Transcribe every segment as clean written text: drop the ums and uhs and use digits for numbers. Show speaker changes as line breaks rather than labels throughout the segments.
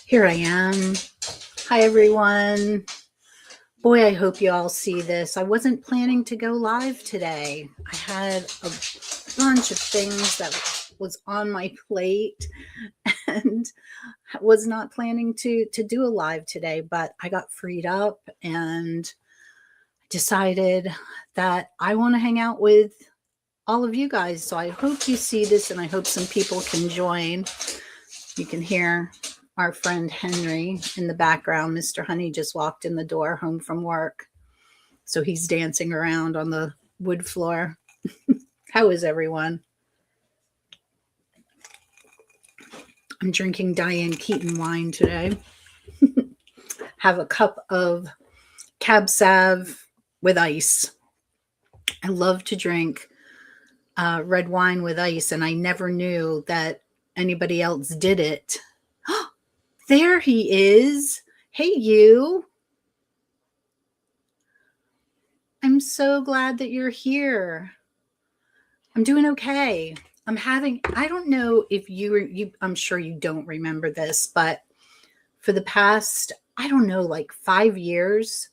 Here I am. Hi, everyone. Boy, I hope you all see this. I wasn't planning to go live today. I had a bunch of things that was on my plate and was not planning to do a live today, but I got freed up and decided that I want to hang out with all of you guys. So I hope you see this and I hope some people can join. You can hear our friend Henry in the background. Mr. Honey just walked in the door home from work. So he's dancing around on the wood floor. How is everyone? I'm drinking Diane Keaton wine today. Have a cup of Cab Sav with ice. I love to drink red wine with ice, and I never knew that anybody else did it. There he is. Hey, you. I'm so glad that you're here. I'm doing okay. I don't know if I'm sure you don't remember this, but for the past, I don't know, like 5 years,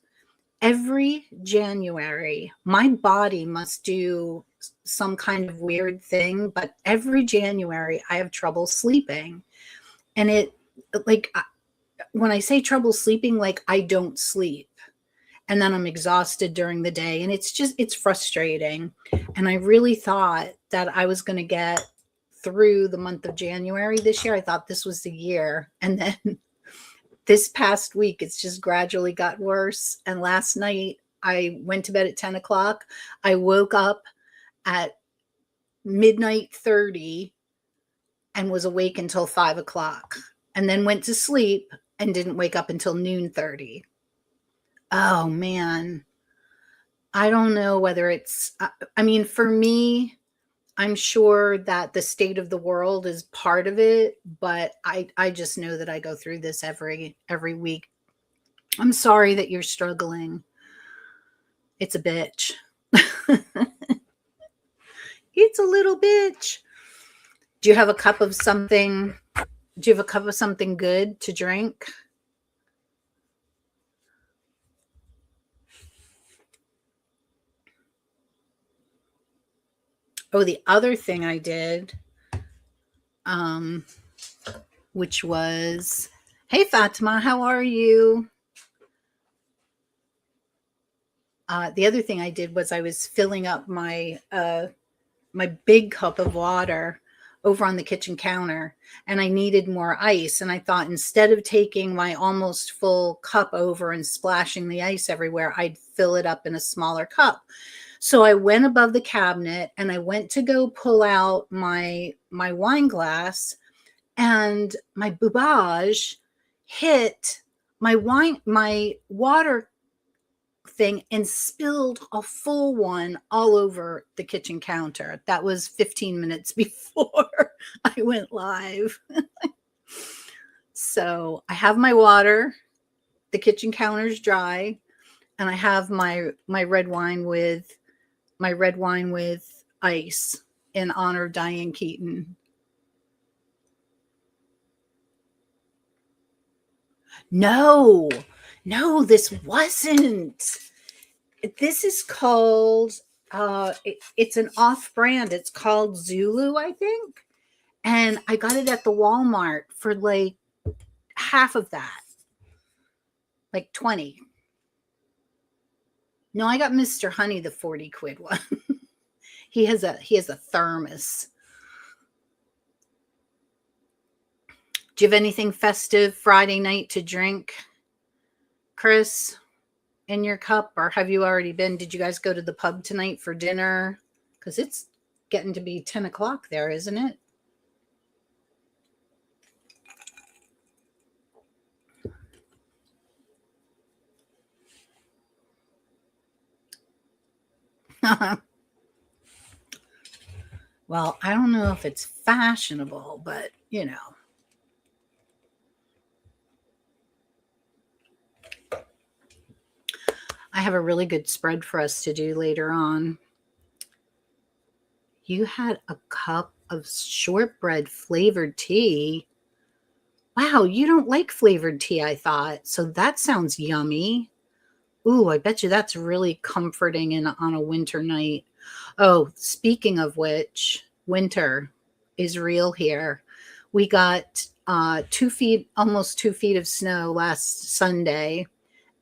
every January, my body must do some kind of weird thing, but every January I have trouble sleeping. And when I say trouble sleeping, like I don't sleep. And then I'm exhausted during the day. And it's frustrating. And I really thought that I was going to get through the month of January this year. I thought this was the year. And then this past week, it's just gradually got worse. And last night, I went to bed at 10 o'clock. I woke up at midnight 30 and was awake until 5 o'clock. And then went to sleep and didn't wake up until noon 30. Oh, man. I don't know whether for me, I'm sure that the state of the world is part of it, but I just know that I go through this every week. I'm sorry that you're struggling. It's a bitch. It's a little bitch. Do you have a cup of something? Do you have a cup of something good to drink? Oh, the other thing I did, which was, hey, Fatima, how are you? The other thing I did was I was filling up my big cup of water over on the kitchen counter, and I needed more ice. And I thought instead of taking my almost full cup over and splashing the ice everywhere, I'd fill it up in a smaller cup. So I went above the cabinet and I went to go pull out my wine glass, and my boobage hit my water thing and spilled a full one all over the kitchen counter. That was 15 minutes before I went live. So I have my water, the kitchen counter's dry, and I have my red wine with ice in honor of Diane Keaton. No, this wasn't. This is called, it's an off-brand. It's called Zulu, I think. And I got it at the Walmart for like half of that, like 20. No, I got Mr. Honey, the 40 quid one. He has a thermos. Do you have anything festive Friday night to drink, Chris, in your cup? Or have you already been? Did you guys go to the pub tonight for dinner? Because it's getting to be 10 o'clock there, isn't it? Well, I don't know if it's fashionable, but you know. I have a really good spread for us to do later on. You had a cup of shortbread flavored tea. Wow, you don't like flavored tea, I thought. So that sounds yummy. Ooh, I bet you that's really comforting on a winter night. Oh, speaking of which, winter is real here. We got 2 feet, almost 2 feet of snow last Sunday,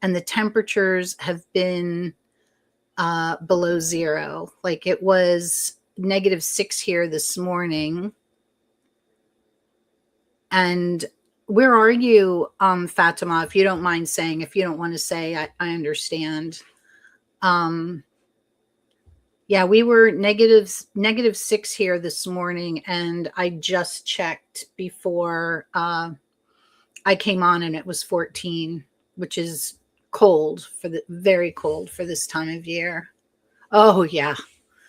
and the temperatures have been below zero. Like it was -6 here this morning. And where are you, Fatima? If you don't mind saying, if you don't want to say, I understand. Um, yeah, we were -6 here this morning, and I just checked before I came on, and it was 14, which is cold for the very cold for this time of year. Oh yeah.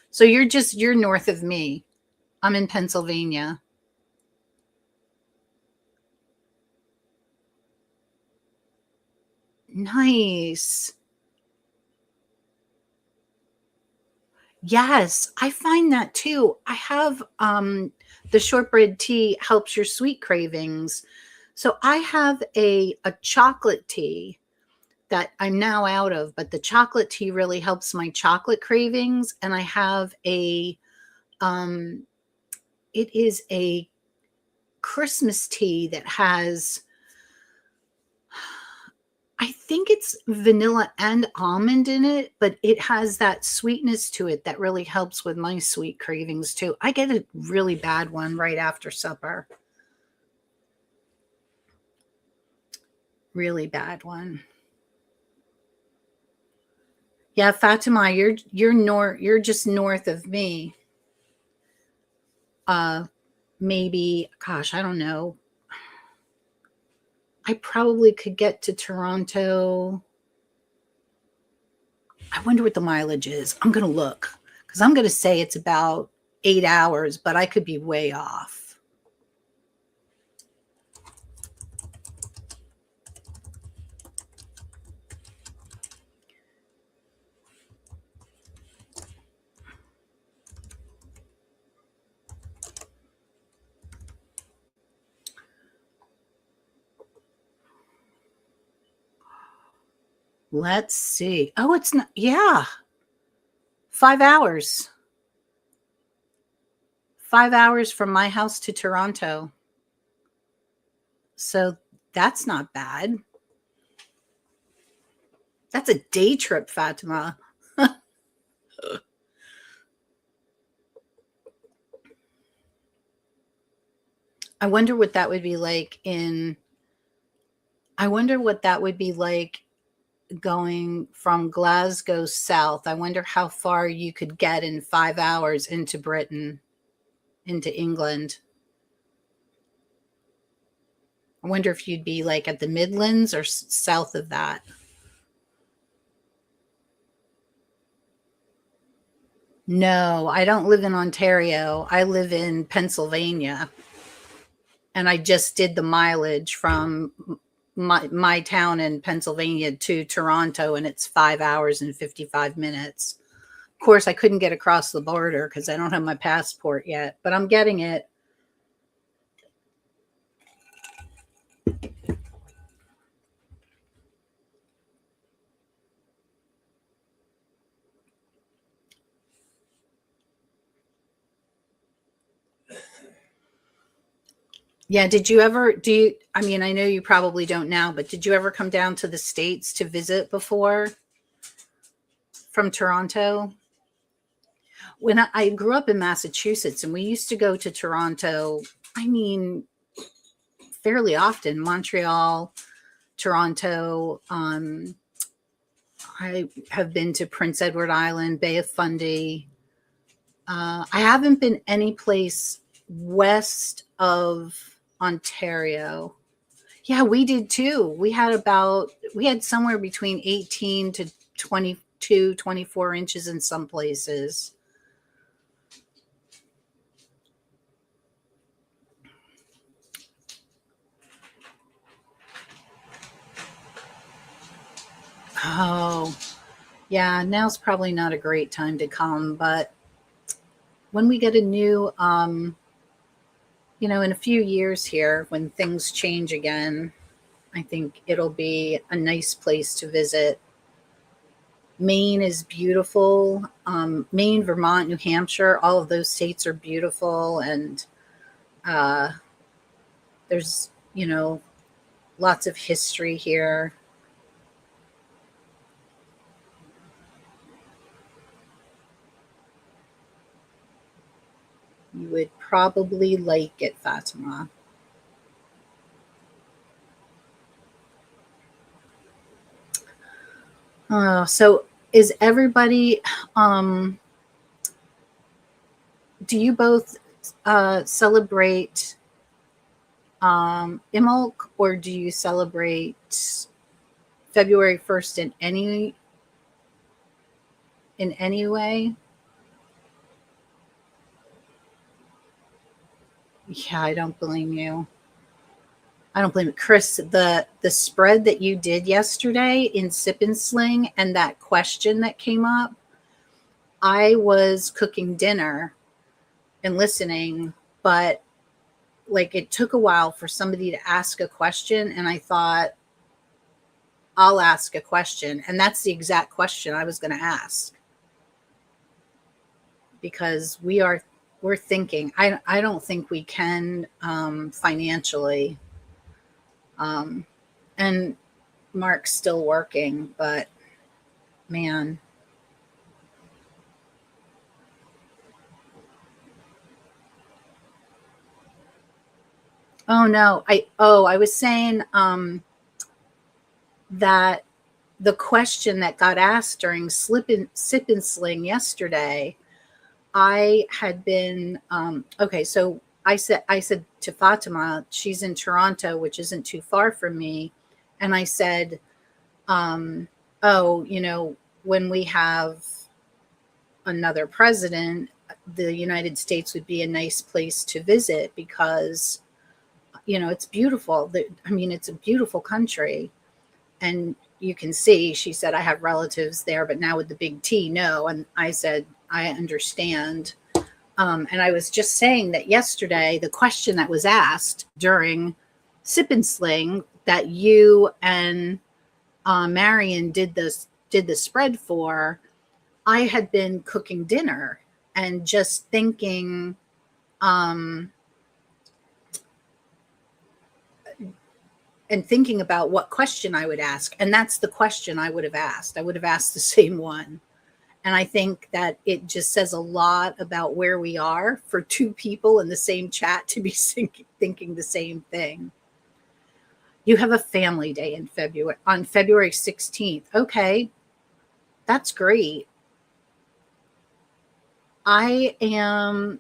So you're north of me. I'm in Pennsylvania. Nice. Yes, I find that too. I have the shortbread tea helps your sweet cravings. So I have a chocolate tea that I'm now out of, but the chocolate tea really helps my chocolate cravings. And I have um it is a Christmas tea that has, I think it's vanilla and almond in it, but it has that sweetness to it that really helps with my sweet cravings too. I get a really bad one right after supper. Really bad one. Yeah, Fatima, you're just north of me. Uh Maybe, gosh, I don't know. I probably could get to Toronto. I wonder what the mileage is. I'm going to look because I'm going to say it's about 8 hours, but I could be way off. Let's see. Oh, it's not. Yeah. 5 hours. 5 hours from my house to Toronto. So that's not bad. That's a day trip, Fatima. I wonder what that would be like in. I wonder what that would be like going from Glasgow south. I wonder how far you could get in 5 hours into Britain, into England. I wonder if you'd be like at the Midlands or south of that. No, I don't live in Ontario. I live in Pennsylvania. And I just did the mileage from my town in Pennsylvania to Toronto, and it's 5 hours and 55 minutes. Of course, I couldn't get across the border because I don't have my passport yet, but I'm getting it. Yeah, did you ever do you I mean, I know you probably don't now, but did you ever come down to the States to visit before from Toronto? When I grew up in Massachusetts, and we used to go to Toronto, I mean, fairly often, Montreal, Toronto. I have been to Prince Edward Island, Bay of Fundy. I haven't been any place west of Ontario. Yeah, we did too. We had somewhere between 18 to 22, 24 inches in some places. Oh, yeah, now's probably not a great time to come, but when we get a new In a few years here, when things change again, I think it'll be a nice place to visit. Maine is beautiful. Maine, Vermont, New Hampshire, all of those states are beautiful. And uh, there's, lots of history here. You would probably like it, Fatima. So is everybody, do you both celebrate Imbolc, or do you celebrate February 1st in any way? Yeah, I don't blame you. I don't blame you. Chris, the spread that you did yesterday in Sip and Sling and that question that came up, I was cooking dinner and listening, but like it took a while for somebody to ask a question, and I thought, I'll ask a question. And that's the exact question I was going to ask, because we're thinking, I don't think we can financially, and Mark's still working, but man. Oh no. I was saying that the question that got asked during Sip and Sling yesterday, I had been okay. So I said to Fatima, she's in Toronto, which isn't too far from me, and I said, oh, when we have another president, the United States would be a nice place to visit because it's beautiful. I mean, it's a beautiful country, and you can see. She said, I have relatives there, but now with the big T, no. And I said, I understand. And I was just saying that yesterday, the question that was asked during Sip and Sling that you and Marion did the spread for, I had been cooking dinner and just thinking, about what question I would ask. And that's the question I would have asked. I would have asked the same one. And I think that it just says a lot about where we are for two people in the same chat to be thinking the same thing. You have a family day on February 16th. Okay, that's great. I am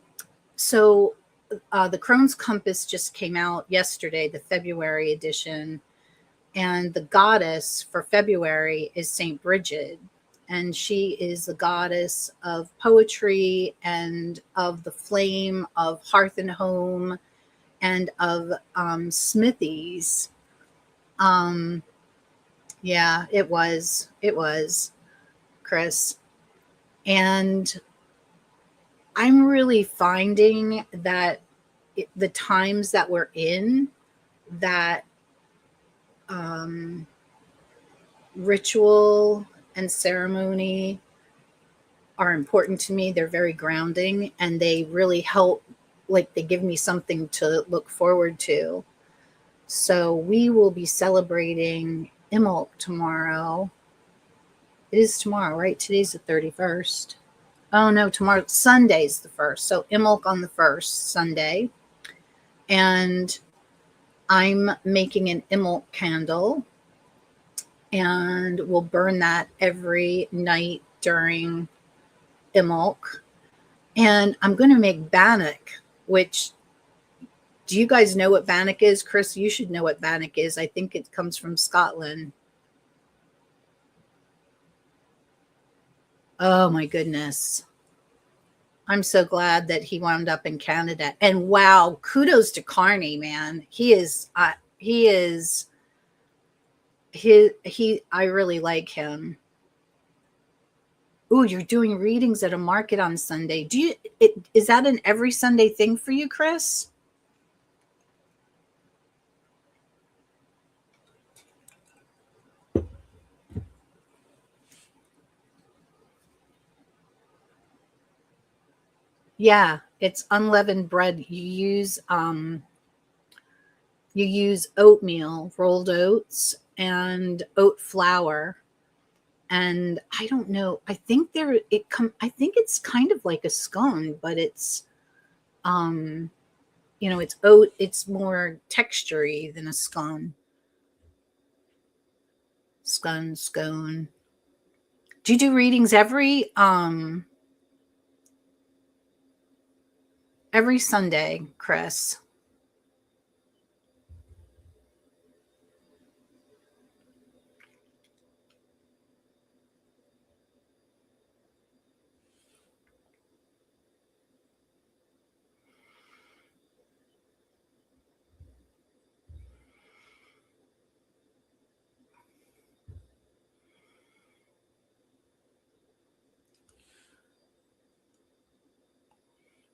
so the Crohn's Compass just came out yesterday, the February edition, and the goddess for February is Saint Bridget, and she is the goddess of poetry and of the flame of hearth and home and of smithies. Yeah, it was Chris, and I'm really finding that the times that we're in, that ritual and ceremony are important to me. They're very grounding, and they really help, like they give me something to look forward to. So we will be celebrating Imbolc tomorrow. It is tomorrow, right? Today's the 31st. Oh no, tomorrow, Sunday's the 1st. So Imbolc on the 1st, Sunday. And I'm making an Imbolc candle, and we'll burn that every night during Imbolc. And I'm going to make bannock, which, do you guys know what bannock is? Chris, you should know what bannock is. I think it comes from Scotland. Oh my goodness. I'm so glad that he wound up in Canada. And wow, kudos to Carney, man. I really like him. Ooh, you're doing readings at a market on Sunday. Is that an every Sunday thing for you, Chris? Yeah, it's unleavened bread. You use oatmeal, rolled oats, and oat flour. And I don't know. I think it's kind of like a scone, but it's um it's oat. It's more textury than a scone. Scone. Do you do readings every Sunday, Chris?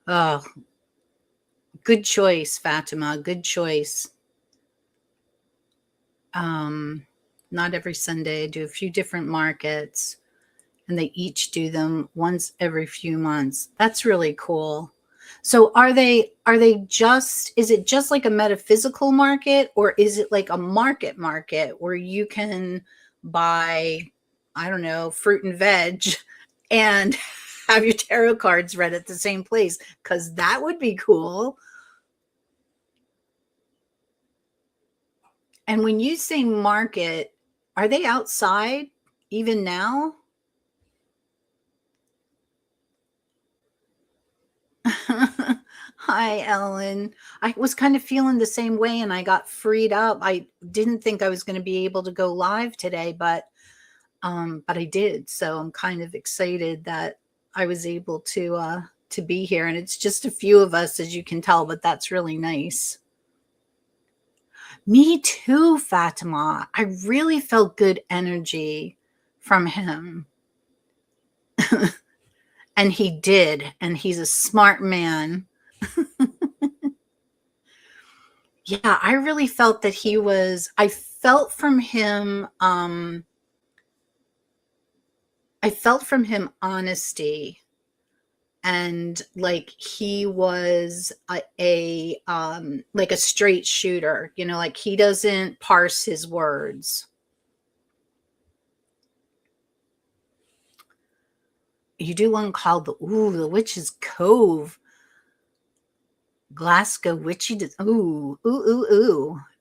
Oh, good choice, Fatima. Good choice. Um, Not every Sunday. I do a few different markets, and they each do them once every few months. That's really cool. So are they just is it just like a metaphysical market, or is it like a market where you can buy, I don't know, fruit and veg and have your tarot cards read at the same place? Cuz that would be cool. And when you say market, are they outside even now? Hi, Ellen. I was kind of feeling the same way and I got freed up. I didn't think I was going to be able to go live today, but I did. So I'm kind of excited that I was able to be here, and it's just a few of us, as you can tell, but that's really nice. Me too, Fatima. I really felt good energy from him. And he did, and he's a smart man. Yeah, I really felt that I felt from him, I felt from him honesty, and like he was like a straight shooter, like he doesn't parse his words. You do one called the Witch's Cove, Glasgow Witchy. Ooh.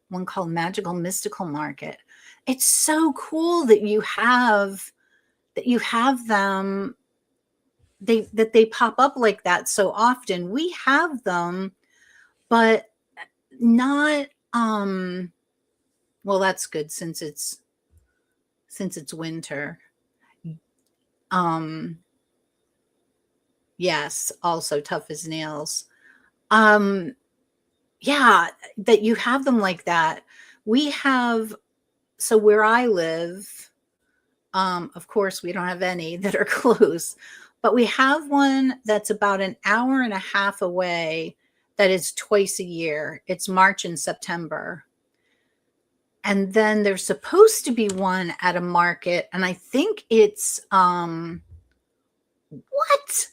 One called Magical Mystical Market. It's so cool that you have them, they pop up like that so often. We have them, but not well, that's good since it's winter. Um yes, also tough as nails. Um yeah, that you have them like that. We have So where I live, of course, we don't have any that are close, but we have one that's about an hour and a half away that is twice a year. It's March and September. And then there's supposed to be one at a market, and I think it's what?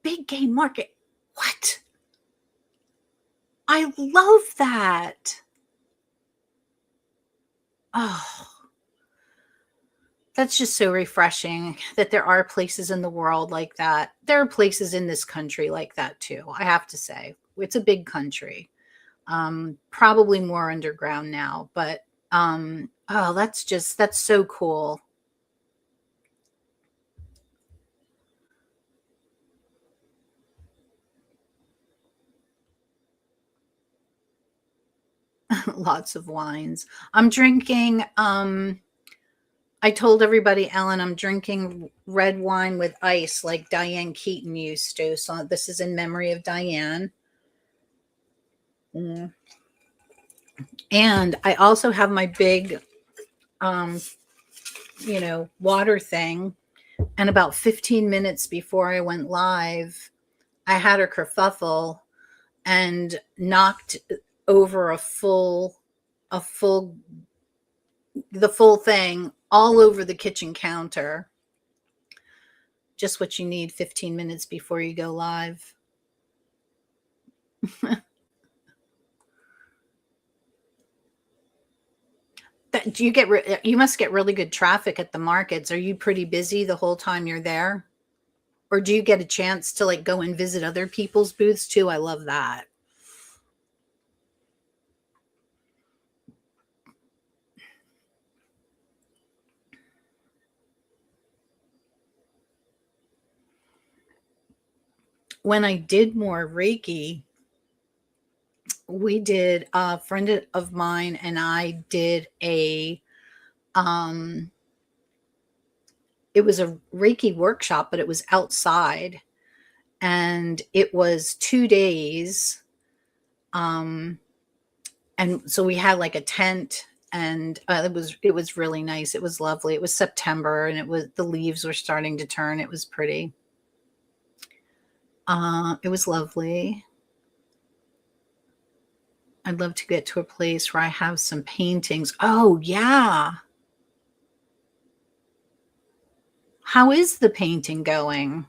Big game market. What? I love that. Oh, that's just so refreshing that there are places in the world like that. There are places in this country like that too, I have to say. It's a big country. Probably more underground now, but oh, that's so cool. Lots of wines. I'm drinking I told everybody, Ellen, I'm drinking red wine with ice like Diane Keaton used to. So this is in memory of Diane. Mm. And I also have my big, um, water thing. And about 15 minutes before I went live, I had a kerfuffle and knocked over a full, the full thing all over the kitchen counter. Just what you need 15 minutes before you go live. Do you you must get really good traffic at the markets. Are you pretty busy the whole time you're there? Or do you get a chance to like go and visit other people's booths too? I love that. When I did more Reiki, a friend of mine and I did um it was a Reiki workshop, but it was outside and it was 2 days. Um and so we had like a tent and it was really nice. It was lovely. It was September and the leaves were starting to turn. It was pretty. It was lovely. I'd love to get to a place where I have some paintings. Oh, yeah. How is the painting going?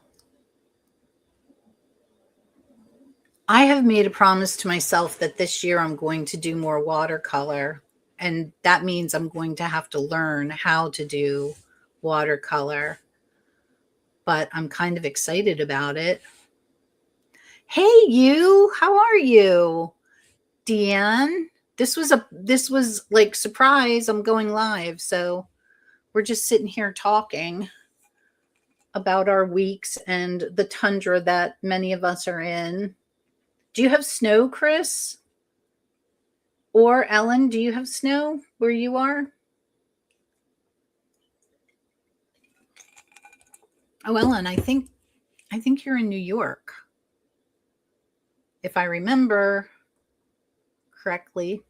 I have made a promise to myself that this year I'm going to do more watercolor. And that means I'm going to have to learn how to do watercolor. But I'm kind of excited about it. Hey, you, how are you? Deanne, this was like surprise. I'm going live. So we're just sitting here talking about our weeks and the tundra that many of us are in. Do you have snow, Chris? Or Ellen, do you have snow where you are? Oh, Ellen, I think you're in New York. If I remember correctly.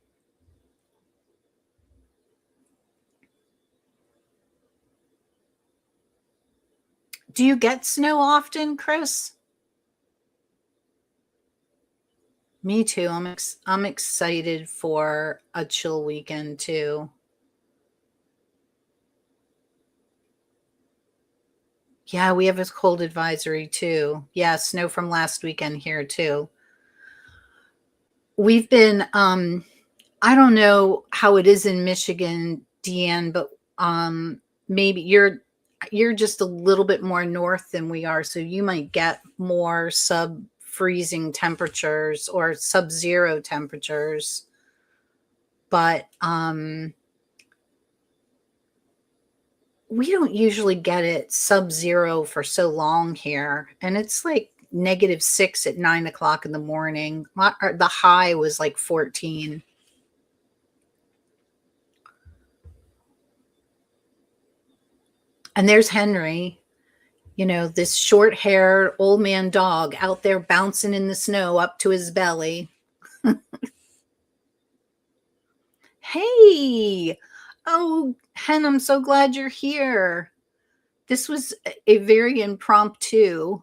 Do you get snow often, Chris? Me too. I'm excited for a chill weekend too. Yeah, we have a cold advisory too. Yeah, snow from last weekend here too. We've been I don't know how it is in Michigan, Deanne, but maybe you're just a little bit more north than we are, so you might get more sub freezing temperatures or sub-zero temperatures. But we don't usually get it sub-zero for so long here, and it's like -6 at 9 o'clock in the morning. The high was like 14. And there's Henry, this short-haired old man dog out there bouncing in the snow up to his belly. Hey, oh, Hen, I'm so glad you're here. This was a very impromptu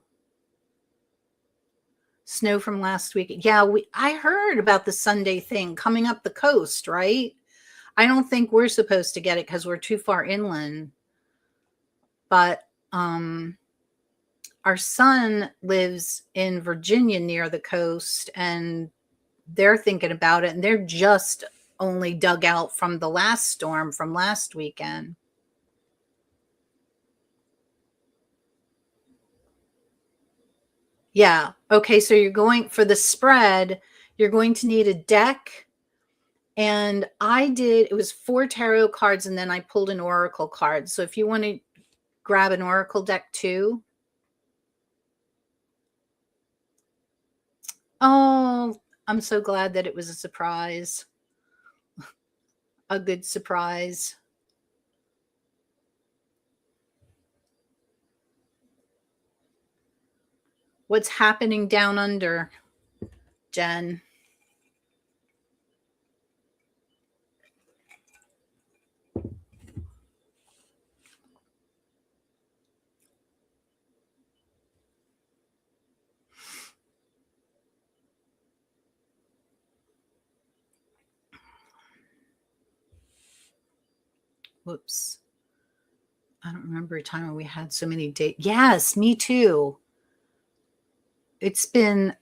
snow from last week. Yeah, I heard about the Sunday thing coming up the coast, right? I don't think we're supposed to get it because we're too far inland. But our son lives in Virginia near the coast, and they're thinking about it, and they're just only dug out from the last storm from last weekend. Yeah. Okay. So you're going for the spread, you're going to need a deck. And it was 4 tarot cards, and then I pulled an oracle card. So if you want to grab an oracle deck too. Oh, I'm so glad that it was a surprise. A good surprise. What's happening down under, Jen? Whoops. I don't remember a time when we had so many days. Yes, me too. It's been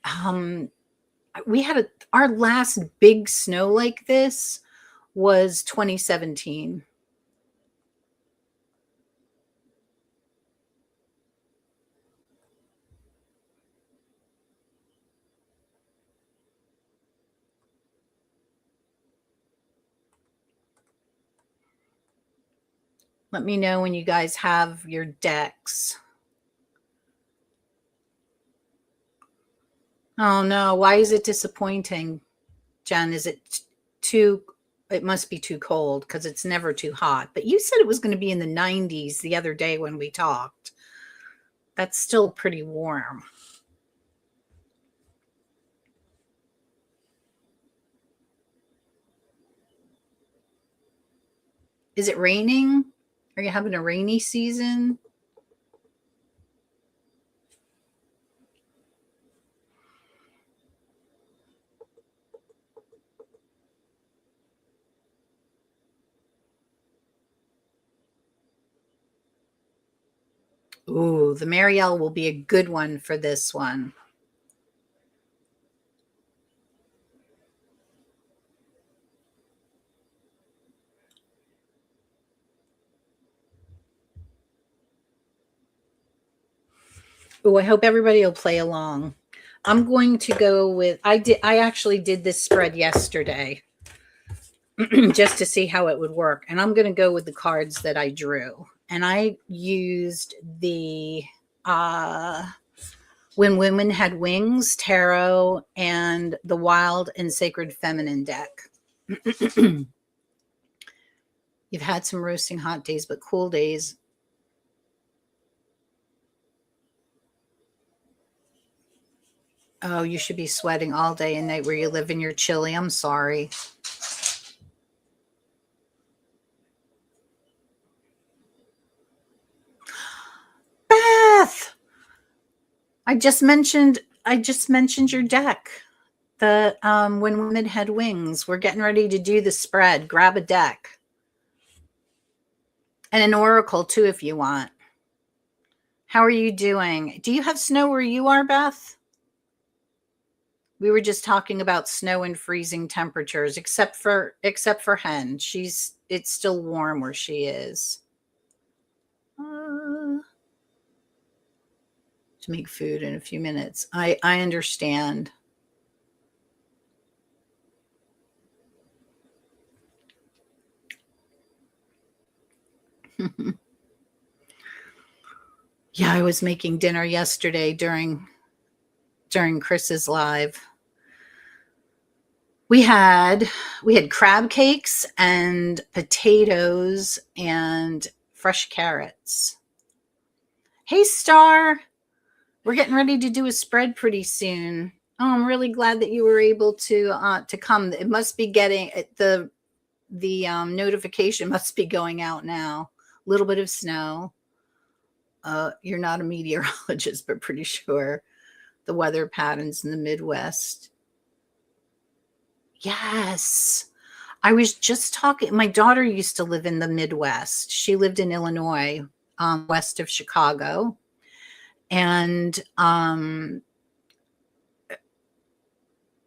we had our last big snow like this was 2017. Let me know when you guys have your decks. Oh no, why is it disappointing, Jen? Is it too, it must be too cold because it's never too hot. But you said it was going to be in the 90s the other day when we talked. That's still pretty warm. Is it raining? Are you having a rainy season? Ooh, the Marielle will be a good one for this one. Oh, I hope everybody will play along. I'm going to go with I actually did this spread yesterday just to see how it would work. And I'm going to go with the cards that I drew. And I used the When Women Had Wings tarot and the Wild and Sacred Feminine deck. You've had some roasting hot days, but cool days. Oh, you should be sweating all day and night where you live in your chilly. I'm sorry. Beth, I just mentioned your deck. The When Women Had Wings. We're getting ready to do the spread. Grab a deck. And an oracle too if you want. How are you doing? Do you have snow where you are, Beth? We were just talking about snow and freezing temperatures, except for Hen. It's still warm where she is. To make food in a few minutes. I understand. Yeah, I was making dinner yesterday during Chris's live. We had crab cakes and potatoes and fresh carrots. Hey, Star. We're getting ready to do a spread pretty soon. Oh, I'm really glad that you were able to come. It must be getting the notification must be going out now. A little bit of snow. You're not a meteorologist, but pretty sure the weather patterns in the Midwest. Yes. I was just talking. My daughter used to live in the Midwest. She lived in Illinois, west of Chicago. And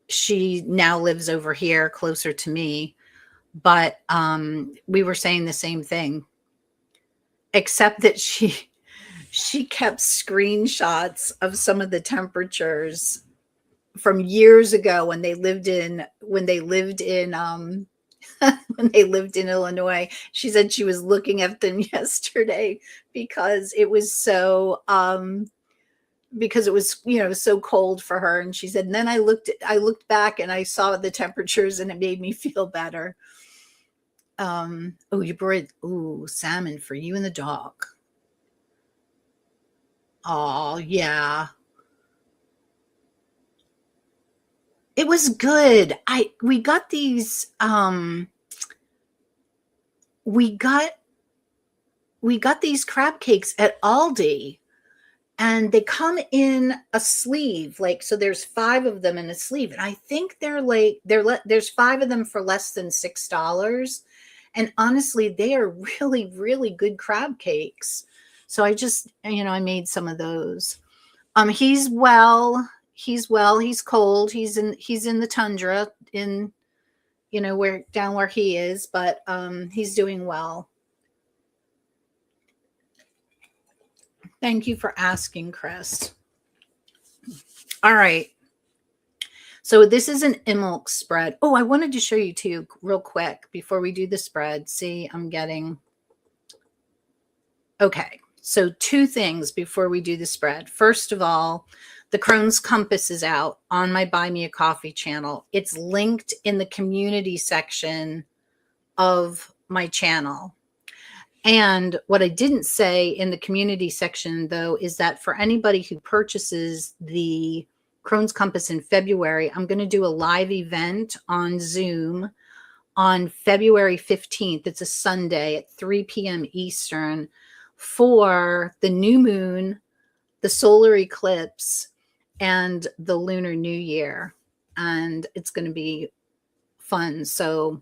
she now lives over here closer to me. But we were saying the same thing, except that she kept screenshots of some of the temperatures from years ago when they lived in when they lived in Illinois. She said she was looking at them yesterday because it was so because it was so cold for her, and she said, and then I looked back and I saw the temperatures and it made me feel better. Oh, you brought salmon for you and the dog. Oh, yeah. It was good. We got these we got these crab cakes at Aldi, and they come in a sleeve, like, so there's 5 of them in a sleeve, and I think there's 5 of them for less than $6. And honestly, they are really, really good crab cakes. So I just, I made some of those. He's well. He's well. He's cold. He's in the tundra in, where down where he is, but he's doing well. Thank you for asking, Chris. All right. So this is an Imbolc spread. Oh, I wanted to show you too real quick before we do the spread. See, I'm getting. Okay. So 2 things before we do the spread. First of all, the Crohn's Compass is out on my Buy Me a Coffee channel. It's linked in the community section of my channel. And what I didn't say in the community section, though, is that for anybody who purchases the Crohn's Compass in February, I'm going to do a live event on Zoom on February 15th. It's a Sunday at 3 p.m. Eastern for the new moon, the solar eclipse, and the Lunar New Year. And it's going to be fun. So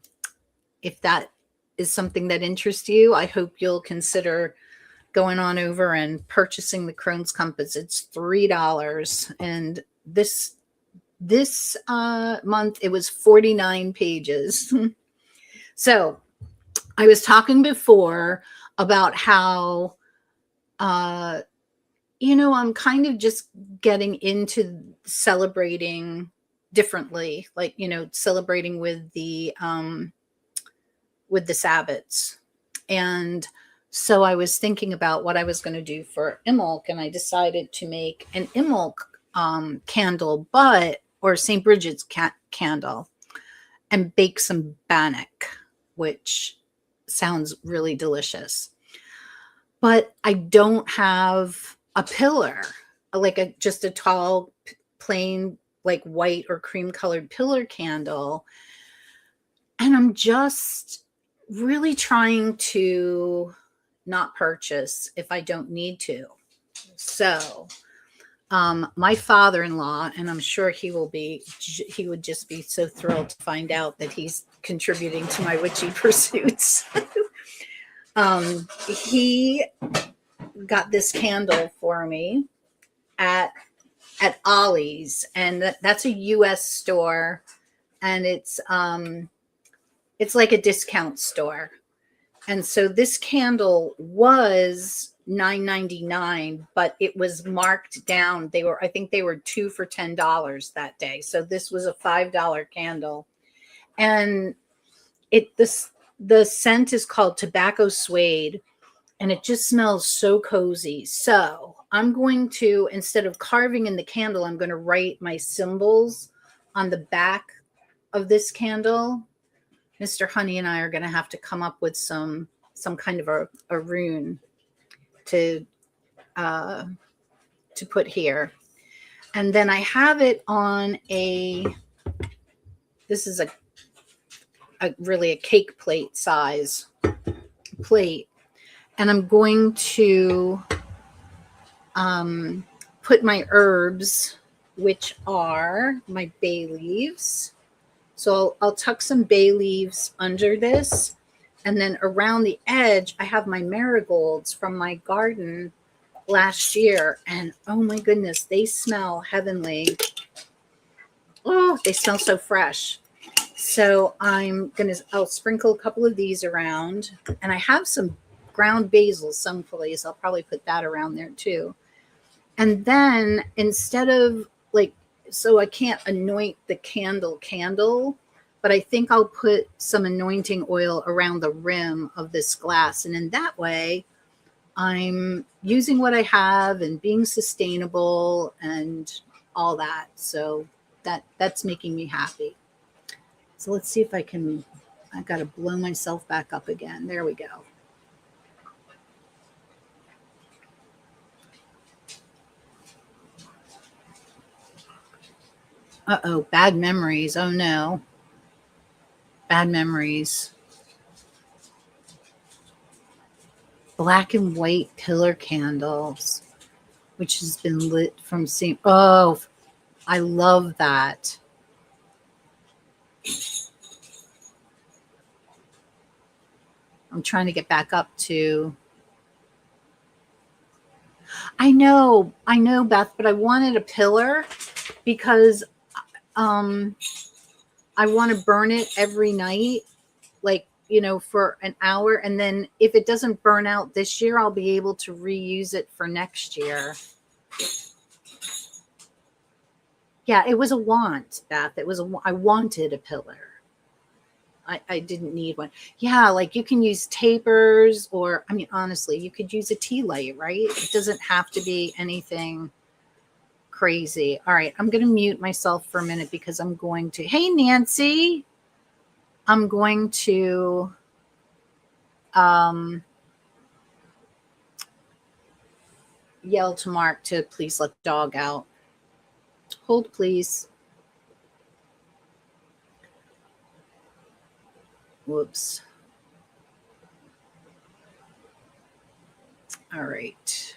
if that is something that interests you, I hope you'll consider going on over and purchasing the Crohn's Compass. It's $3. And this month it was 49 pages. So I was talking before about how, I'm kind of just getting into celebrating differently, like, celebrating with the Sabbats. And so I was thinking about what I was going to do for Imbolc, and I decided to make an Imbolc candle, or St. Bridget's candle, and bake some bannock, which sounds really delicious. But I don't have a pillar, like just a tall, plain, like white or cream colored pillar candle. And I'm just really trying to not purchase if I don't need to. So my father-in-law, and I'm sure he would just be so thrilled to find out that he's contributing to my witchy pursuits. He got this candle for me at Ollie's, and that's a US store, and it's like a discount store. And so this candle was $9.99, but it was marked down. I think they were 2 for $10 that day. So this was a $5 candle. And the scent is called Tobacco Suede, and it just smells so cozy. So I'm going to, instead of carving in the candle, I'm going to write my symbols on the back of this candle. Mr. Honey and I are going to have to come up with some kind of a rune to put here. And then I have it on this is a really a cake plate size plate. And I'm going to put my herbs, which are my bay leaves. So I'll tuck some bay leaves under this. And then around the edge, I have my marigolds from my garden last year. And oh my goodness, they smell heavenly. Oh, they smell so fresh. So I'll sprinkle a couple of these around. And I have some ground basil someplace. I'll probably put that around there too. And then instead of so I can't anoint the candle, but I think I'll put some anointing oil around the rim of this glass. And in that way, I'm using what I have and being sustainable and all that. So that's making me happy. So let's see if I got to blow myself back up again. There we go. Uh-oh, bad memories. Oh no. Bad memories. Black and white pillar candles, which has been lit from seeing. Oh, I love that. I'm trying to get back up to. I know, Beth, but I wanted a pillar because um, I want to burn it every night, like, for an hour. And then if it doesn't burn out this year, I'll be able to reuse it for next year. Yeah, it was a want, Beth. I wanted a pillar. I didn't need one. Yeah, like you can use tapers, or, I mean, honestly, you could use a tea light, right? It doesn't have to be anything crazy. All right, I'm going to mute myself for a minute because I'm going to. Hey, Nancy. I'm going to yell to Mark to please let the dog out. Hold, please. Whoops. All right.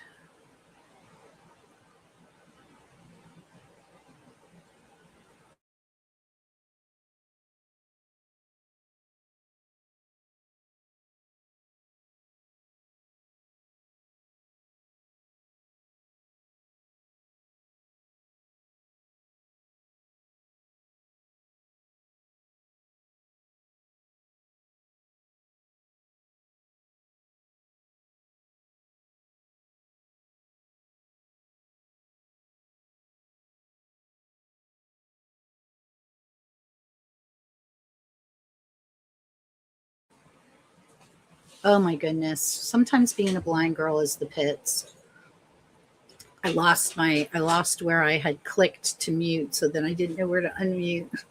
Oh my goodness. Sometimes being a blind girl is the pits. I lost where I had clicked to mute, so then I didn't know where to unmute.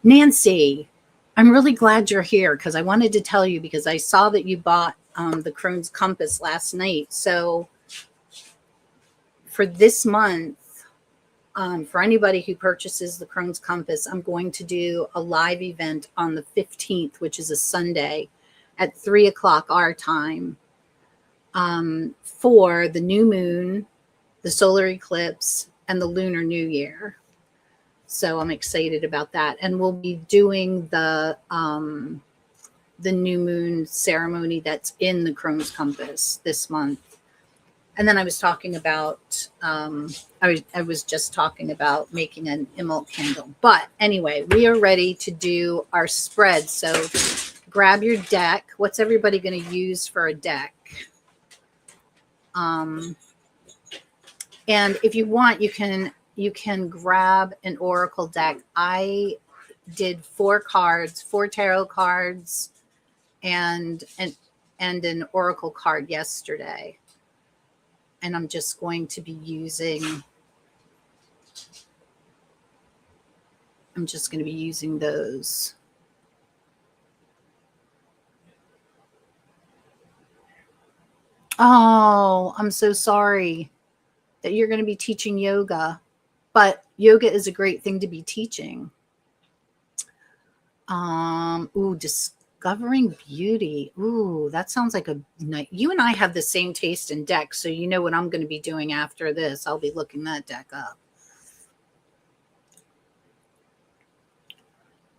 Nancy, I'm really glad you're here because I wanted to tell you, because I saw that you bought the Crohn's Compass last night. So for this month, for anybody who purchases the Crohn's Compass, I'm going to do a live event on the 15th, which is a Sunday, at 3:00 our time, for the new moon, the solar eclipse, and the Lunar New Year. So I'm excited about that. And we'll be doing the new moon ceremony that's in the Crohn's Compass this month. And then I was talking about, I was just talking about making an Imbolc candle. But anyway, we are ready to do our spread. So grab your deck. What's everybody going to use for a deck? And if you want, you can grab an oracle deck. I did 4 cards, 4 tarot cards, and an oracle card yesterday. And I'm just going to be using those. Oh, I'm so sorry that you're going to be teaching yoga, but yoga is a great thing to be teaching. Discovering beauty. Ooh, that sounds like a night. You and I have the same taste in decks, so you know what I'm going to be doing after this. I'll be looking that deck up.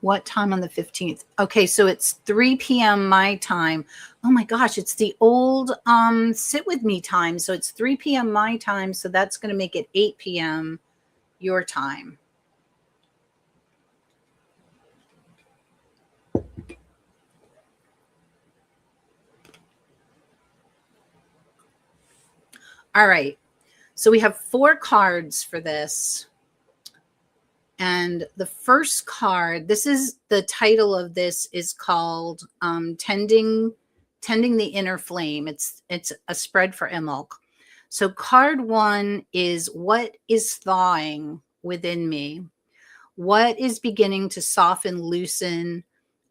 What time on the 15th? Okay, so it's 3 p.m. my time. Oh my gosh, it's the old sit with me time. So it's 3 p.m. my time. So that's going to make it 8 p.m. your time. All right. So we have 4 cards for this. And the first card, this is the title of this, is called Tending the Inner Flame. It's a spread for Imbolc. So card 1 is, what is thawing within me? What is beginning to soften, loosen,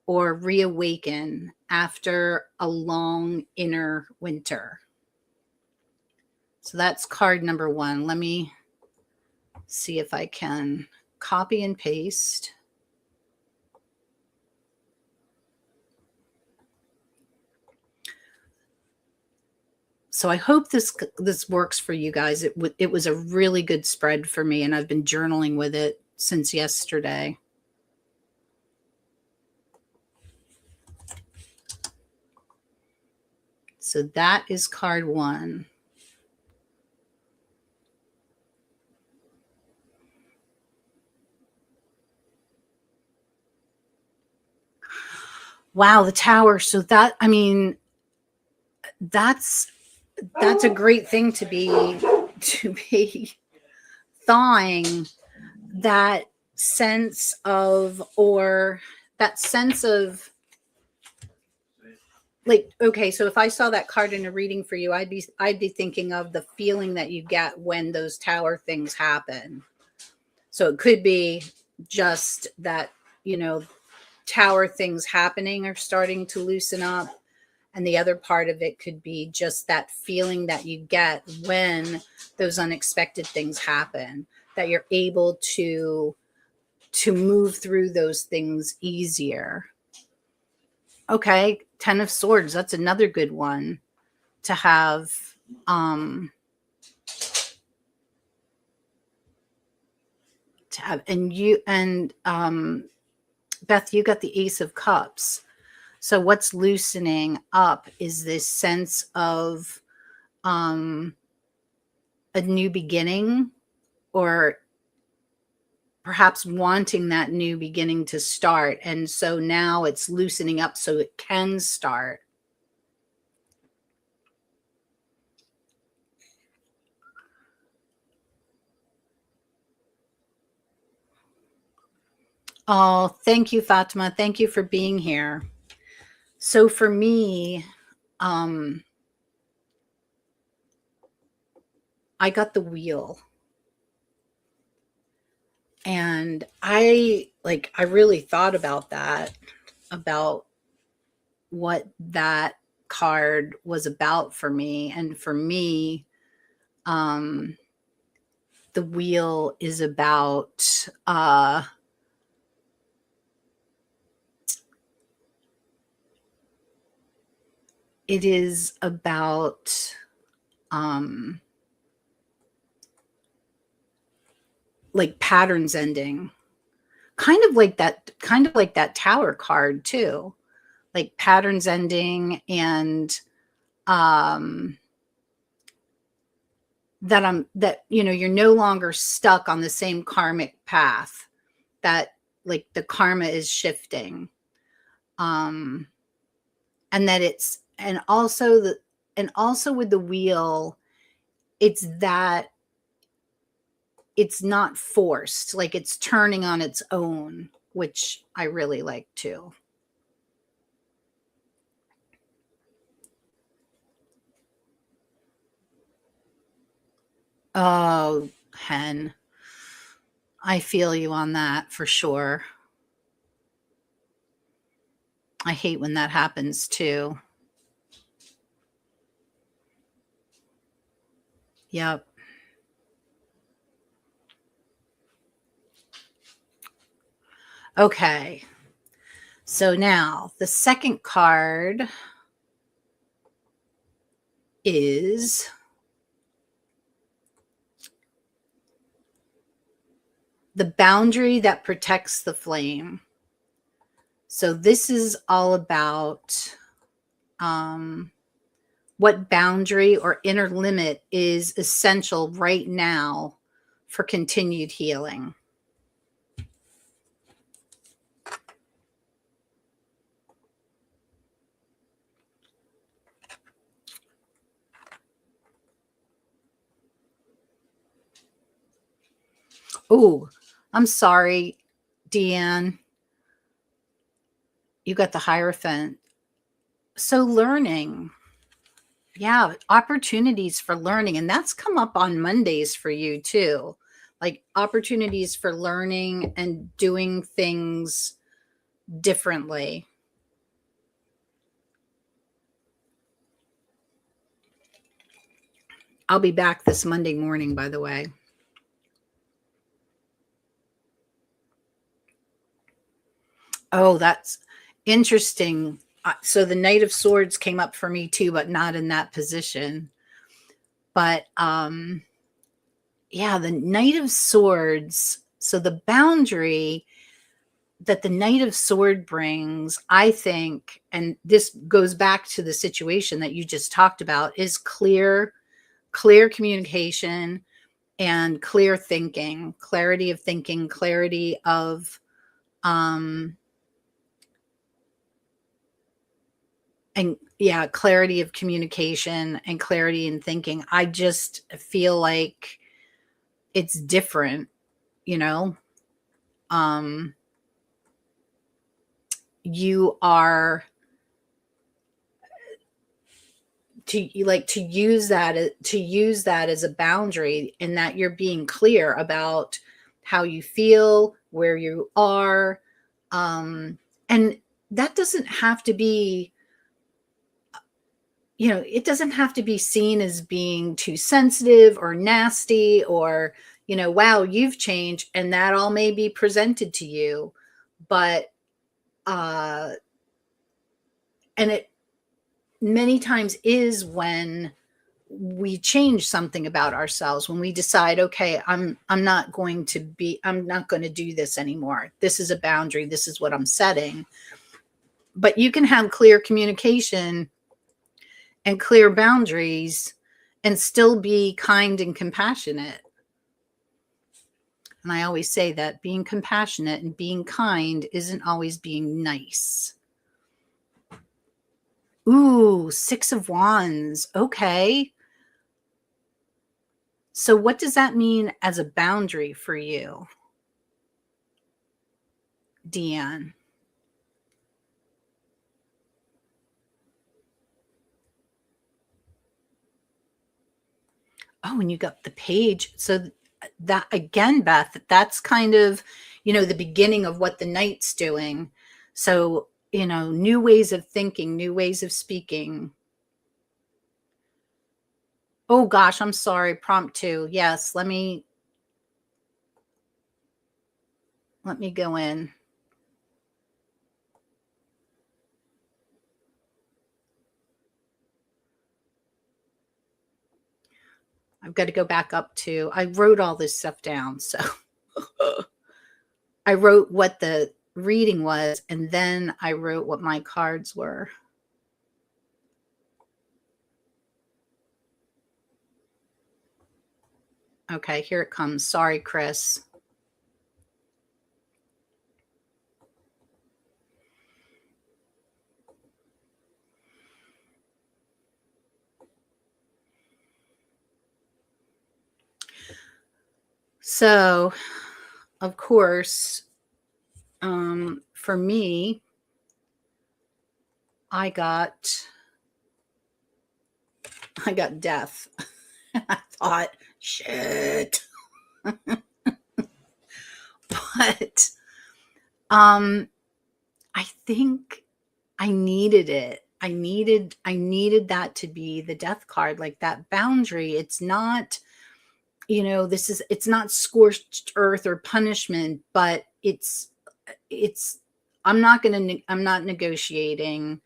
or reawaken after a long inner winter? So that's card number 1. Let me see if I can copy and paste. So I hope this works for you guys. It was a really good spread for me, and I've been journaling with it since yesterday. So that is card 1. Wow, the Tower. So that, I mean, that's a great thing to be thawing that sense of, or that sense of, like, okay, so if I saw that card in a reading for you, I'd be thinking of the feeling that you get when those Tower things happen. So it could be just that, Tower things happening are starting to loosen up. And the other part of it could be just that feeling that you get when those unexpected things happen, that you're able to move through those things easier. Okay, 10 of Swords, that's another good one to have. And Beth, you got the Ace of Cups. So what's loosening up is this sense of a new beginning, or perhaps wanting that new beginning to start. And so now it's loosening up so it can start. Oh, thank you, Fatima. Thank you for being here. So for me, I got the Wheel. And I really thought about that, about what that card was about for me. And for me, the Wheel is about it is about like patterns ending, kind of like that Tower card too, like patterns ending, and that you're no longer stuck on the same karmic path, that like the karma is shifting, and that it's, and also with the Wheel, it's that it's not forced, like it's turning on its own, which I really like too. Oh, Hen, I feel you on that for sure. I hate when that happens too. Yep. Okay. So now the second card is the boundary that protects the flame. So this is all about what boundary or inner limit is essential right now for continued healing. Oh, I'm sorry, Deanne. You got the Hierophant. So learning. Yeah, opportunities for learning. And that's come up on Mondays for you too. Like opportunities for learning and doing things differently. I'll be back this Monday morning, by the way. Oh, that's interesting. So the Knight of Swords came up for me too, but not in that position. But yeah, the Knight of Swords. So the boundary the Knight of Sword brings, I think, and this goes back to the situation that you just talked about, is clear communication and clear thinking, clarity of thinking, clarity of and yeah, clarity of communication and clarity in thinking. I just feel like it's different, you know. You are to use that as a boundary, and that you're being clear about how you feel, where you are, and that doesn't have to be, it doesn't have to be seen as being too sensitive or nasty, or wow, you've changed, and that all may be presented to you, but and it many times is when we change something about ourselves, when we decide, okay, I'm not going to do this anymore. This is a boundary. This is what I'm setting. But you can have clear communication and clear boundaries and still be kind and compassionate. And I always say that being compassionate and being kind isn't always being nice. Ooh, 6 of Wands. Okay. So what does that mean as a boundary for you, Deanne? Oh, and you got the page. So that again, Beth, that's kind of, the beginning of what the Knight's doing. So, new ways of thinking, new ways of speaking. Oh gosh, I'm sorry. Prompt 2. Yes, let me go in. I've got to go back up to, I wrote all this stuff down. So I wrote what the reading was, and then I wrote what my cards were. Okay, here it comes. Sorry, Chris. So, of course, for me, I got death. I thought, shit. But I think I needed it. I needed that to be the death card, like that boundary. It's not, it's not scorched earth or punishment, but it's I'm not negotiating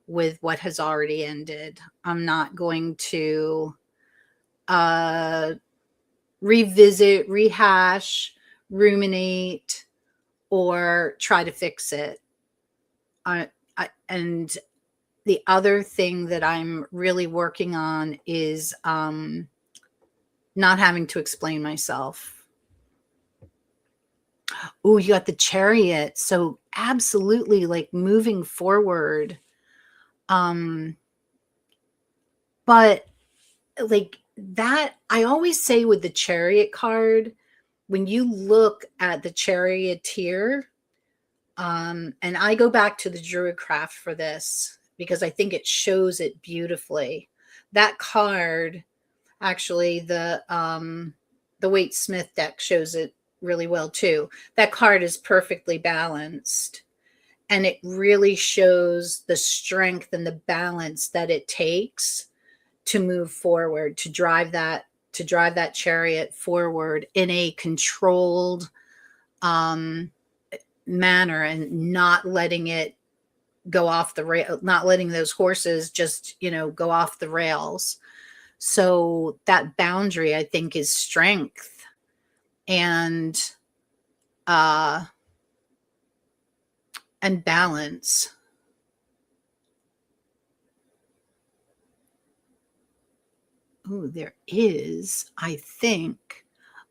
with what has already ended. I'm not going to revisit, rehash, ruminate, or try to fix it. And the other thing that I'm really working on is not having to explain myself. Oh, you got the Chariot. So absolutely, like moving forward. But like that, I always say with the Chariot card, when you look at the charioteer, and I go back to the Druidcraft for this because I think it shows it beautifully. That card, actually, the Waite Smith deck shows it really well too. That card is perfectly balanced, and it really shows the strength and the balance that it takes to move forward, to drive that chariot forward in a controlled manner, and not letting it go off the rail, not letting those horses just, go off the rails. So that boundary, I think, is strength. And and balance. Oh, there is, I think,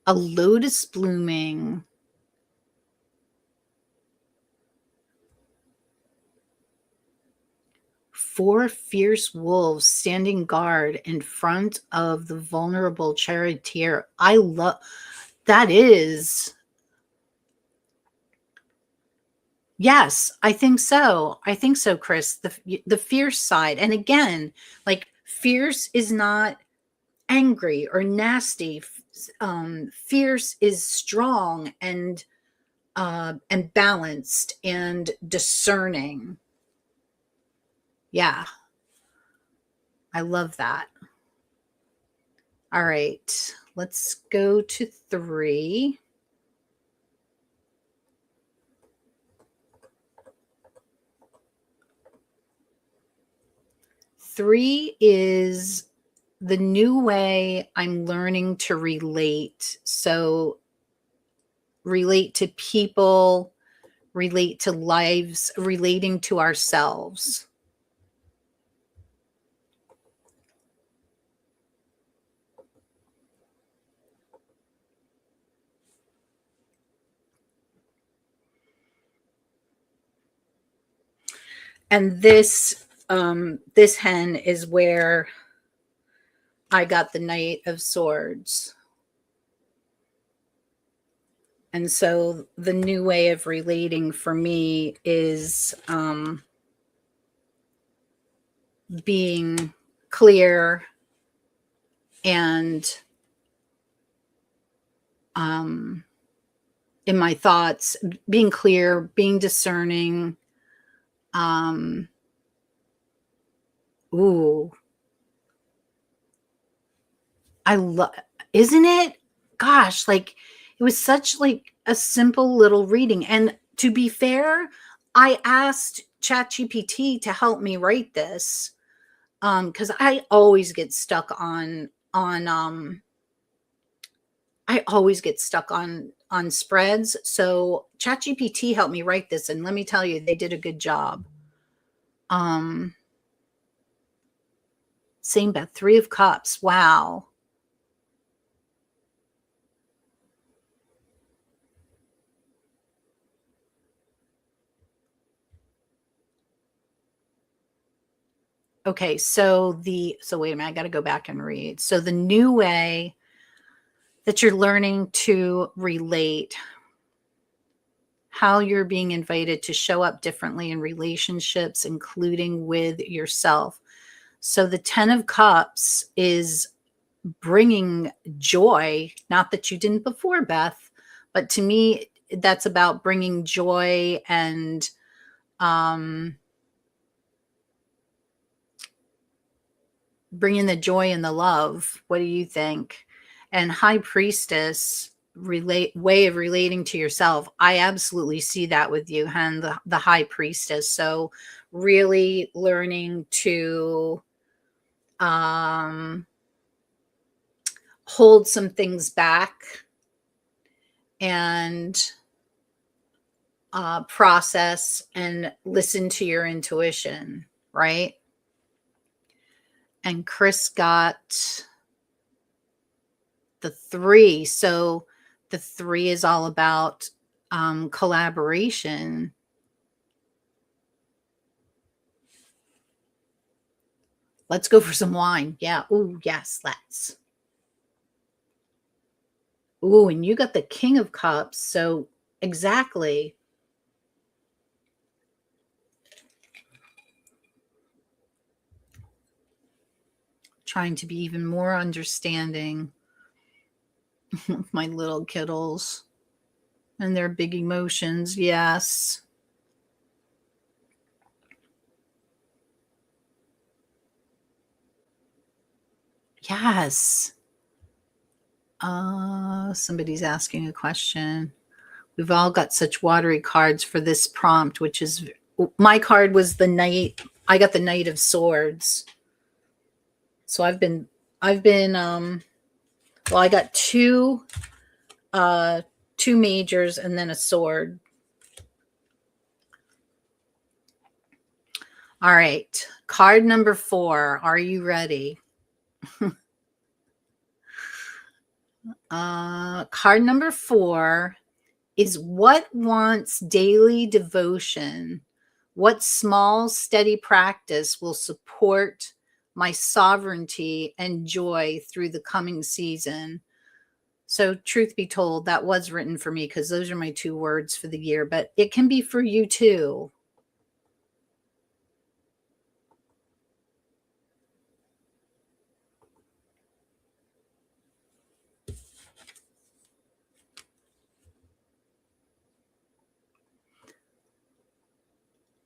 a lotus blooming. Four fierce wolves standing guard in front of the vulnerable charioteer. I love that. Is yes, I think so. I think so, Chris. The fierce side, and again, like fierce is not angry or nasty. Fierce is strong and balanced and discerning. Yeah, I love that. All right, let's go to 3. Three is the new way I'm learning to relate. So, relate to people, relate to lives, relating to ourselves. And this hen is where I got the Knight of Swords. And so the new way of relating for me is being clear and in my thoughts, being clear, being discerning. Ooh, I love, isn't it? Gosh, like it was such like a simple little reading. And to be fair, I asked ChatGPT to help me write this because I always get stuck on I always get stuck on spreads. So ChatGPT helped me write this, and let me tell you, they did a good job. Same about 3 of Cups. Wow. Okay, so wait a minute, I got to go back and read. So the new way that you're learning to relate, how you're being invited to show up differently in relationships, including with yourself. So the 10 of Cups is bringing joy, not that you didn't before, Beth, but to me, that's about bringing joy and bringing the joy and the love. What do you think? And High Priestess, way of relating to yourself. I absolutely see that with you, Hen, the High Priestess. So really learning to hold some things back and process and listen to your intuition, right? And Chris got the 3. So the 3 is all about collaboration. Let's go for some wine. Yeah. Oh, yes, let's. Oh, and you got the King of Cups. So exactly. Trying to be even more understanding of my little kiddles and their big emotions. Yes. Yes. Somebody's asking a question. We've all got such watery cards for this prompt, which is my card was the Knight. I got the Knight of Swords. So I've been well, I got two majors and then a sword. All right. Card number 4. Are you ready? Card number 4 is what wants daily devotion? What small, steady practice will support my sovereignty and joy through the coming season? So, truth be told, that was written for me because those are my 2 words for the year, but it can be for you too.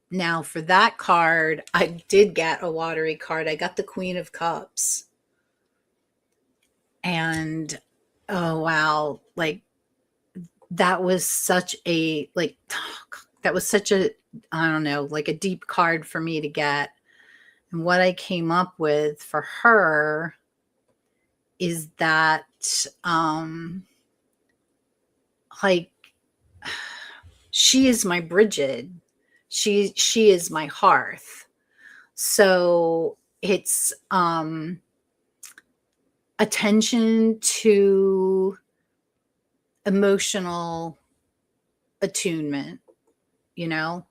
Now, for that card, I did get a watery card. I got the Queen of Cups. And oh, wow. Like, that was such a, like, that was such a, I don't know, like a deep card for me to get. And what I came up with for her is that, like, she is my Bridget. She is my hearth. So it's attention to emotional attunement, you know,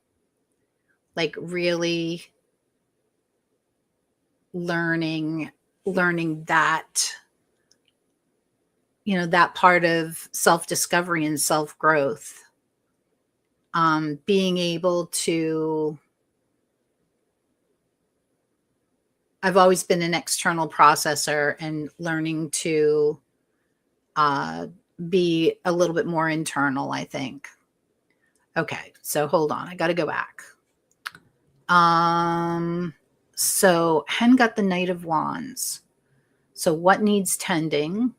like really learning that, you know, that part of self-discovery and self-growth. Being able to, I've always been an external processor, and learning to be a little bit more internal, I think. Okay, so hold on, I got to go back. So Hen got the Knight of Wands. So what needs tending?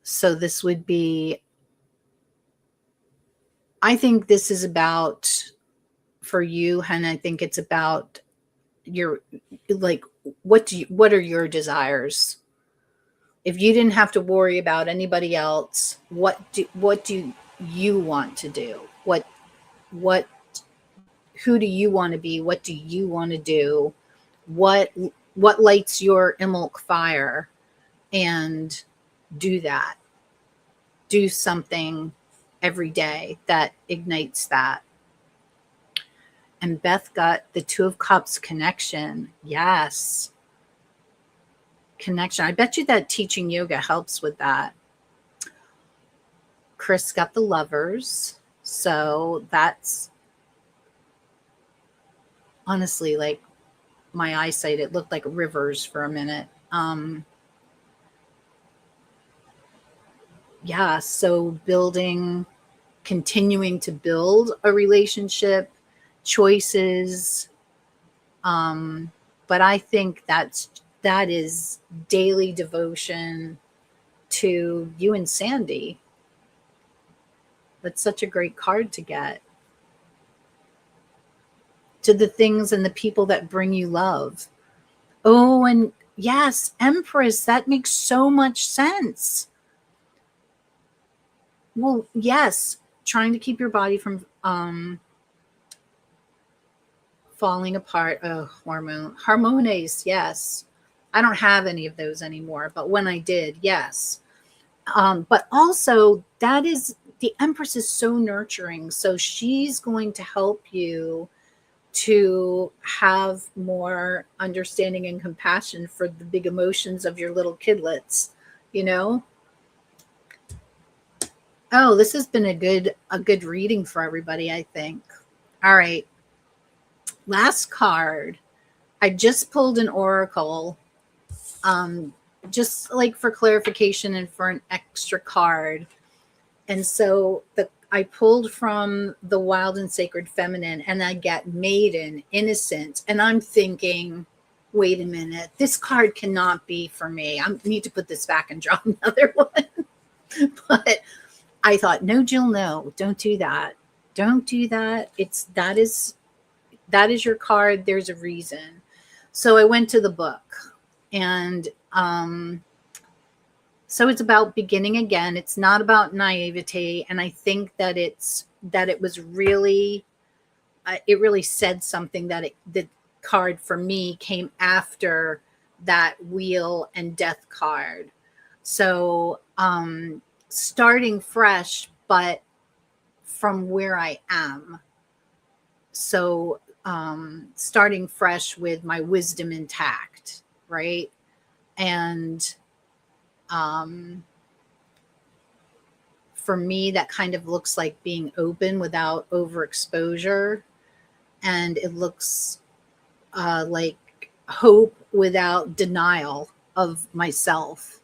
So this would be, I think this is about, for you, Hen, I think it's about your, like, what are your desires? If you didn't have to worry about anybody else, what do you want to do? Who do you want to be? What do you want to do? What lights your Imbolc fire? And do that. Do something every day that ignites that. And Beth got the 2 of Cups, connection. Yes. Connection. I bet you that teaching yoga helps with that. Chris got the Lovers. So that's honestly, like, my eyesight, it looked like rivers for a minute. Yeah, so continuing to build a relationship, choices. But I think that is daily devotion to you and Sandy. That's such a great card to get. To the things and the people that bring you love. Oh, and yes, Empress, that makes so much sense. Well, yes, trying to keep your body from falling apart. Oh, hormones, yes. I don't have any of those anymore, but when I did, yes. But also, that is, the Empress is so nurturing. So she's going to help you to have more understanding and compassion for the big emotions of your little kidlets, you know? Oh, this has been a good reading for everybody, I think. All right. Last card. I just pulled an oracle, just like for clarification and for an extra card. And so I pulled from the Wild and Sacred Feminine, and I get Maiden, Innocent. And I'm thinking, wait a minute, this card cannot be for me. I need to put this back and draw another one. But I thought, no, Jill, no, don't do that. Don't do that. That is your card. There's a reason. So I went to the book, and so it's about beginning again. It's not about naivete. And I think that it was really it really said something that the card for me came after that wheel and death card. So starting fresh, but from where I am. So starting fresh with my wisdom intact, right? And um, for me, that kind of looks like being open without overexposure. And it looks like hope without denial of myself.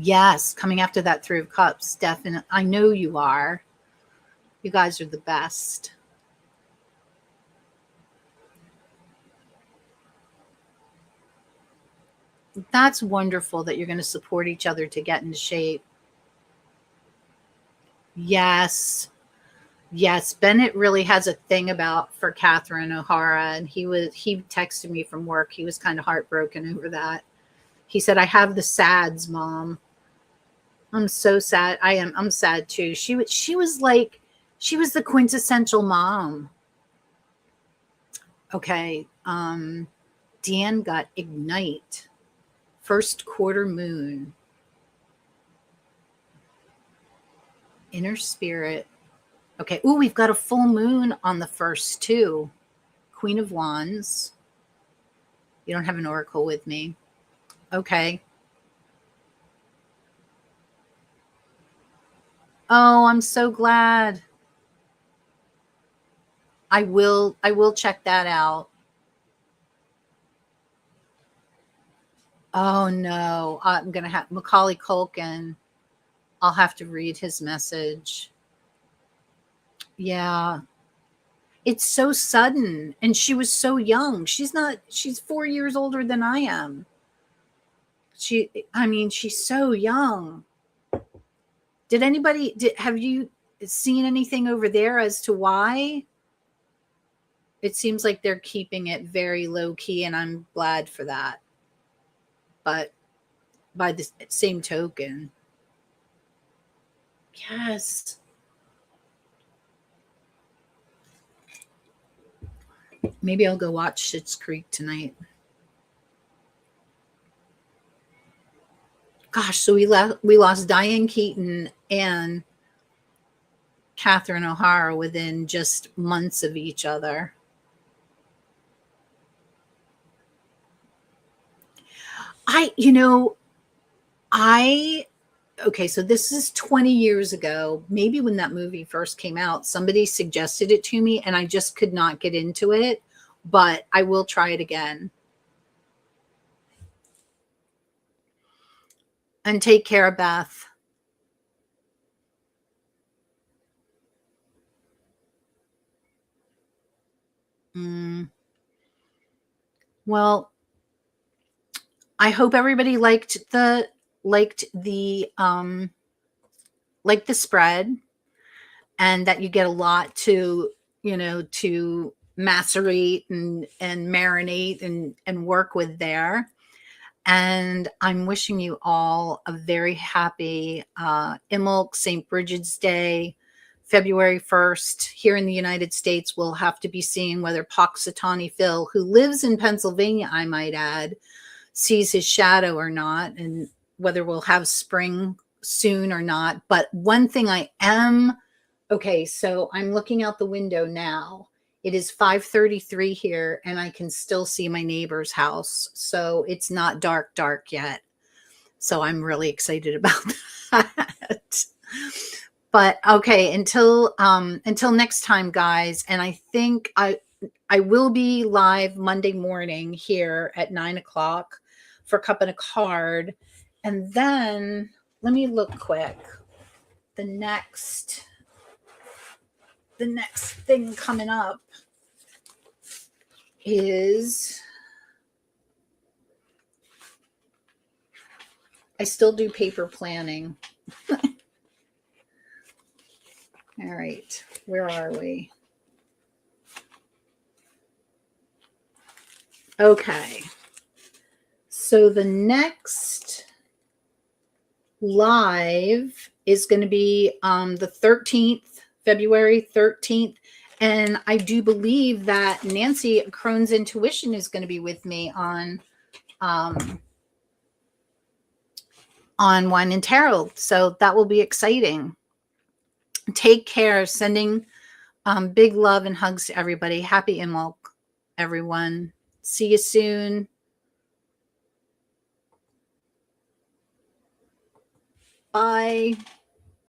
Yes, coming after that Three of Cups, definitely. I know you are. You guys are the best. That's wonderful that you're going to support each other to get into shape. Yes. Yes, Bennett really has a thing about for Catherine O'Hara, and he texted me from work. He was kind of heartbroken over that. He said, "I have the sads, Mom." I'm so sad. I am. I'm sad too. She was like she was the quintessential mom. Okay. Dan got Ignite. First quarter moon. Inner spirit. Okay. Ooh, we've got a full moon on the first too. Queen of Wands. You don't have an oracle with me. Okay. Oh, I'm so glad. I will check that out. Oh no. I'm gonna have Macaulay Culkin. I'll have to read his message. Yeah. It's so sudden. And she was so young. She's 4 years older than I am. I mean, she's so young. Have you seen anything over there as to why? It seems like they're keeping it very low key, and I'm glad for that. But by the same token, yes. Maybe I'll go watch Schitt's Creek tonight. Gosh, so we lost Diane Keaton and Catherine O'Hara within just months of each other. I, you know, I okay, so this is 20 years ago. Maybe when that movie first came out, somebody suggested it to me and I just could not get into it, but I will try it again. And take care, Beth. Mm, well, I hope everybody liked the liked the spread, and that you get a lot to macerate and marinate and work with there. And I'm wishing you all a very happy Imbolc St. Bridget's Day, February 1st. Here in the United States, we'll have to be seeing whether Poxitani Phil, who lives in Pennsylvania, I might add, sees his shadow or not, and whether we'll have spring soon or not. But one thing I am okay, so I'm looking out the window now. It is 5:33 here and I can still see my neighbor's house. So it's not dark yet. So I'm really excited about that. But okay, until next time, guys. And I think I will be live Monday morning here at 9 o'clock for Cup and a Card. And then let me look quick. The next thing coming up is I still do paper planning. All right, where are we? Okay. So the next live is going to be the 13th, February 13th. And I do believe that Nancy Crohn's Intuition is going to be with me on Wine and Tarot. So that will be exciting. Take care. Sending big love and hugs to everybody. Happy Imbolc, everyone. See you soon. Bye.